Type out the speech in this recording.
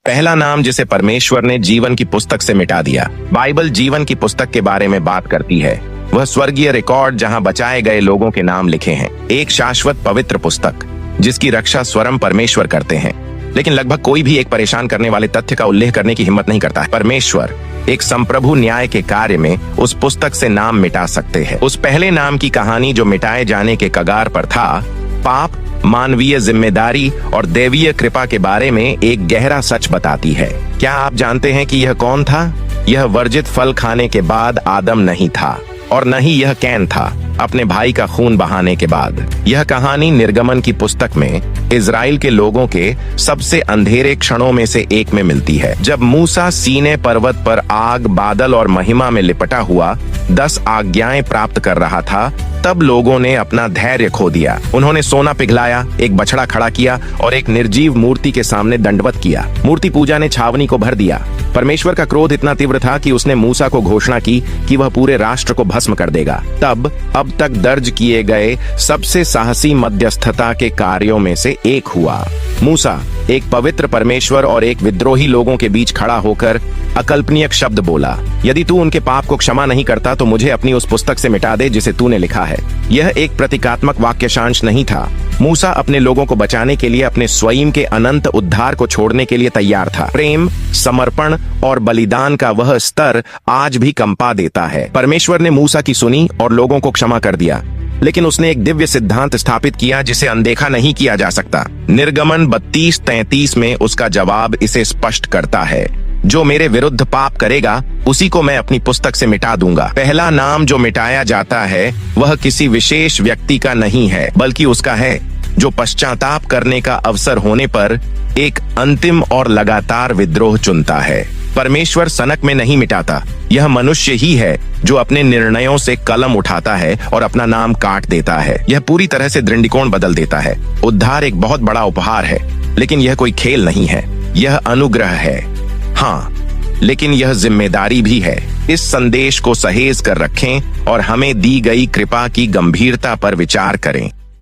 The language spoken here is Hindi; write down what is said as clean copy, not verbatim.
पहला नाम जिसे परमेश्वर ने जीवन की पुस्तक से मिटा दिया। बाइबल जीवन की पुस्तक के बारे में बात करती है। वह स्वर्गीय रिकॉर्ड जहां बचाए गए लोगों के नाम लिखे हैं। एक शाश्वत पवित्र पुस्तक जिसकी रक्षा स्वयं परमेश्वर करते हैं। लेकिन लगभग कोई भी एक परेशान करने वाले तथ्य का उल्लेख करने की हिम्मत नहीं करता है। परमेश्वर एक संप्रभु न्याय के कार्य में उस पुस्तक से नाम मिटा सकते हैं। उस पहले नाम की कहानी जो मिटाए जाने के कगार पर था, पाप, मानवीय जिम्मेदारी और देवीय कृपा के बारे में एक गहरा सच बताती है। क्या आप जानते हैं कि यह कौन था? यह वर्जित फल खाने के बाद आदम नहीं था, और न ही यह कैन था, अपने भाई का खून बहाने के बाद। यह कहानी निर्गमन की पुस्तक में इजराइल के लोगों के सबसे अंधेरे क्षणों में से एक में मिलती है। जब मूसा सीने पर्वत पर आग, बादल और महिमा में लिपटा हुआ 10 आज्ञाएं प्राप्त कर रहा था, तब लोगों ने अपना धैर्य खो दिया। उन्होंने सोना पिघलाया, एक बछड़ा खड़ा किया और एक निर्जीव मूर्ति के सामने दंडवत किया। मूर्ति पूजा ने छावनी को भर दिया। परमेश्वर का क्रोध इतना तीव्र था कि उसने मूसा को घोषणा की कि वह पूरे राष्ट्र को भस्म कर देगा। तब अब तक दर्ज किए गए सबसे साहसी मध्यस्थता के कार्यों में से एक हुआ। मूसा एक पवित्र परमेश्वर और एक विद्रोही लोगों के बीच खड़ा होकर अकल्पनीय शब्द बोला, यदि तू उनके पाप को क्षमा नहीं करता तो मुझे अपनी उस पुस्तक से मिटा दे जिसे तूने लिखा है। यह एक प्रतीकात्मक वाक्यांश नहीं था। मूसा अपने लोगों को बचाने के लिए अपने स्वयं के अनंत उद्धार को छोड़ने के लिए तैयार था। प्रेम, समर्पण और बलिदान का वह स्तर आज भी कंपा देता है। परमेश्वर ने मूसा की सुनी और लोगों को क्षमा कर दिया, लेकिन उसने एक दिव्य सिद्धांत स्थापित किया जिसे अनदेखा नहीं किया जा सकता। निर्गमन 32:33 में उसका जवाब इसे स्पष्ट करता है, जो मेरे विरुद्ध पाप करेगा उसी को मैं अपनी पुस्तक से मिटा दूंगा। पहला नाम जो मिटाया जाता है वह किसी विशेष व्यक्ति का नहीं है, बल्कि उसका है जो पश्चाताप करने का अवसर होने पर एक अंतिम और लगातार विद्रोह चुनता है। परमेश्वर सनक में नहीं मिटाता, यह मनुष्य ही है जो अपने निर्णयों से कलम उठाता है और अपना नाम काट देता है। यह पूरी तरह से दृष्टिकोण बदल देता है। उद्धार एक बहुत बड़ा उपहार है, लेकिन यह कोई खेल नहीं है, यह अनुग्रह है। हाँ, लेकिन यह जिम्मेदारी भी है। इस संदेश को सहेज कर रखें और हमें दी गई कृपा की गंभीरता पर विचार करें।